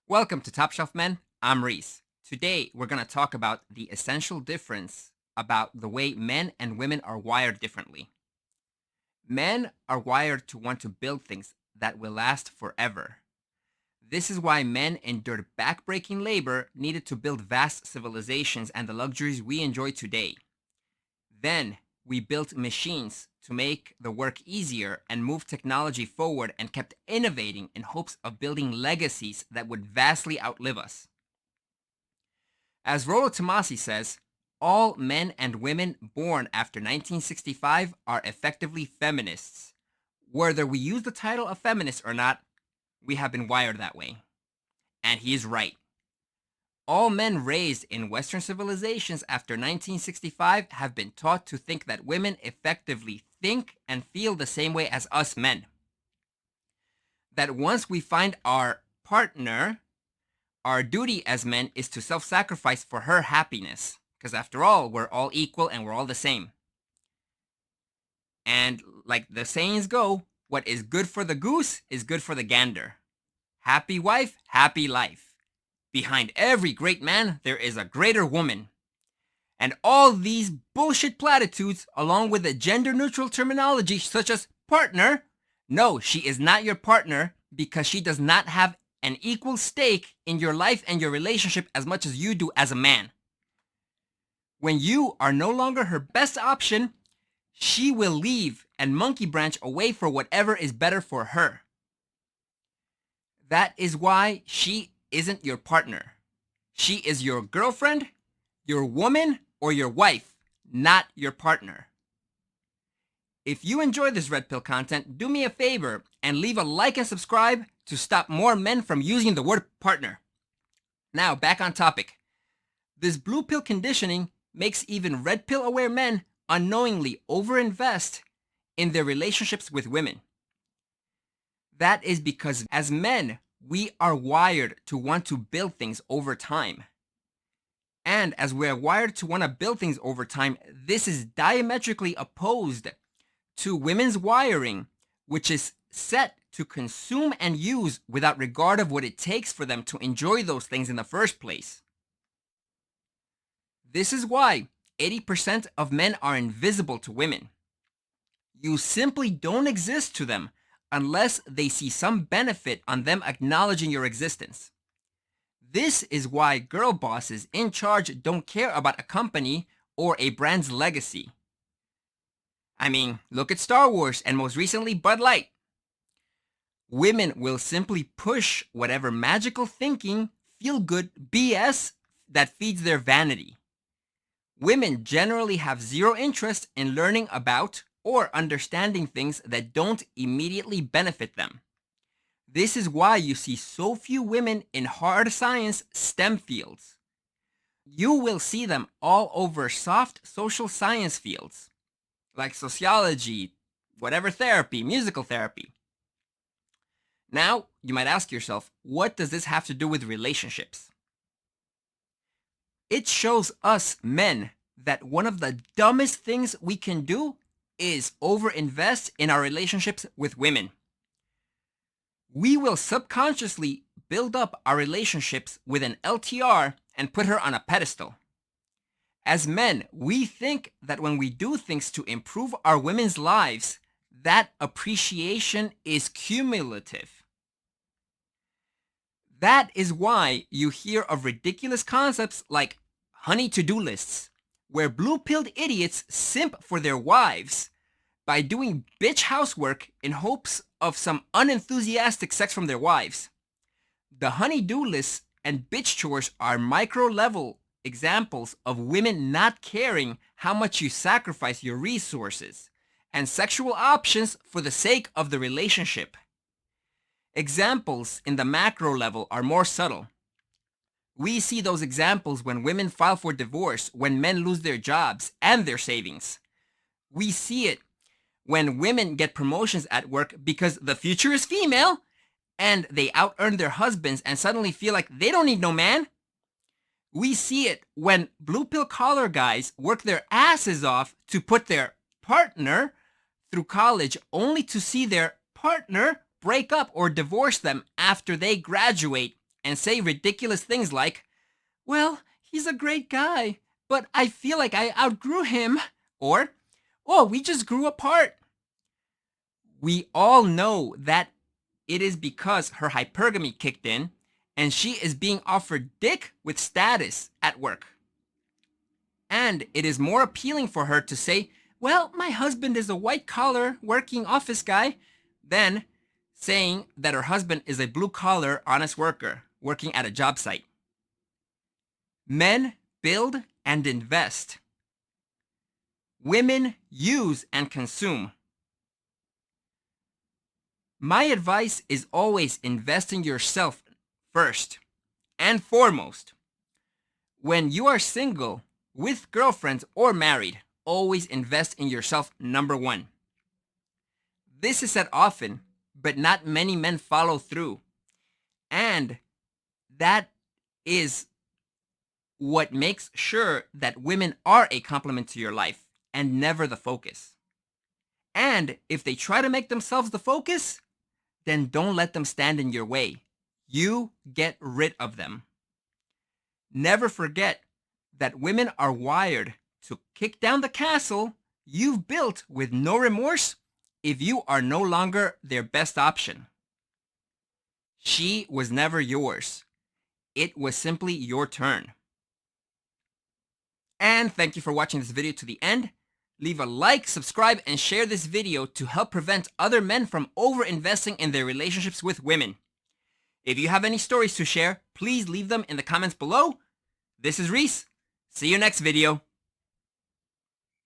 Welcome to Top Shelf Men. I'm Reese. Today, we're going to talk about the essential difference about the way men and women are wired differently. Men are wired to want to build things that will last forever. This is why men endured backbreaking labor needed to build vast civilizations and the luxuries we enjoy today. Then, we built machines to make the work easier and move technology forward and kept innovating in hopes of building legacies that would vastly outlive us. As Rollo Tomasi says, all men and women born after 1965 are effectively feminists. Whether we use the title of feminist or not, we have been wired that way. And he is right. All men raised in Western civilizations after 1965 have been taught to think that women effectively think and feel the same way as us men. That once we find our partner, our duty as men is to self-sacrifice for her happiness. Because after all, we're all equal and we're all the same. And like the sayings go, what is good for the goose is good for the gander. Happy wife, happy life. Behind every great man, there is a greater woman. And all these bullshit platitudes, along with a gender-neutral terminology such as partner, no, she is not your partner because she does not have an equal stake in your life and your relationship as much as you do as a man. When you are no longer her best option, she will leave and monkey branch away for whatever is better for her. That is why she isn't your partner. She is your girlfriend, your woman, or your wife, not your partner. If you enjoy this Red Pill content, do me a favor and leave a like and subscribe to stop more men from using the word partner. Now, back on topic. This blue pill conditioning makes even red pill aware men unknowingly overinvest in their relationships with women. That is because as men, we are wired to want to build things over time. And as we are wired to want to build things over time, this is diametrically opposed to women's wiring, which is set to consume and use without regard of what it takes for them to enjoy those things in the first place. This is why 80% of men are invisible to women. You simply don't exist to them unless they see some benefit on them acknowledging your existence. This is why girl bosses in charge don't care about a company or a brand's legacy. I mean, look at Star Wars and most recently Bud Light. Women will simply push whatever magical thinking, feel-good BS that feeds their vanity. Women generally have zero interest in learning about or understanding things that don't immediately benefit them. This is why you see so few women in hard science STEM fields. You will see them all over soft social science fields, like sociology, whatever therapy, musical therapy. Now, you might ask yourself, what does this have to do with relationships? It shows us men that one of the dumbest things we can do is overinvest in our relationships with women. We will subconsciously build up our relationships with an LTR and put her on a pedestal. As men, we think that when we do things to improve our women's lives, that appreciation is cumulative. That is why you hear of ridiculous concepts like honey to-do lists, where blue-pilled idiots simp for their wives by doing bitch housework in hopes of some unenthusiastic sex from their wives. The honey-do lists and bitch chores are micro-level examples of women not caring how much you sacrifice your resources and sexual options for the sake of the relationship. Examples in the macro level are more subtle. We see those examples when women file for divorce, when men lose their jobs and their savings. We see it when women get promotions at work because the future is female and they out-earn their husbands and suddenly feel like they don't need no man. We see it when blue pill collar guys work their asses off to put their partner through college only to see their partner break up or divorce them after they graduate and say ridiculous things like, well, he's a great guy, but I feel like I outgrew him. Or, oh, we just grew apart. We all know that it is because her hypergamy kicked in and she is being offered dick with status at work. And it is more appealing for her to say, well, my husband is a white collar working office guy, than saying that her husband is a blue collar honest worker working at a job site. Men build and invest. Women use and consume. My advice is always invest in yourself first and foremost. When you are single, with girlfriends, or married, always invest in yourself, number one. This is said often, but not many men follow through. And that is what makes sure that women are a complement to your life and never the focus. And if they try to make themselves the focus, then don't let them stand in your way. You get rid of them. Never forget that women are wired to kick down the castle you've built with no remorse if you are no longer their best option. She was never yours. It was simply your turn. And thank you for watching this video to the end. Leave a like, subscribe, and share this video to help prevent other men from over-investing in their relationships with women. If you have any stories to share, please leave them in the comments below. This is Reese. See you next video.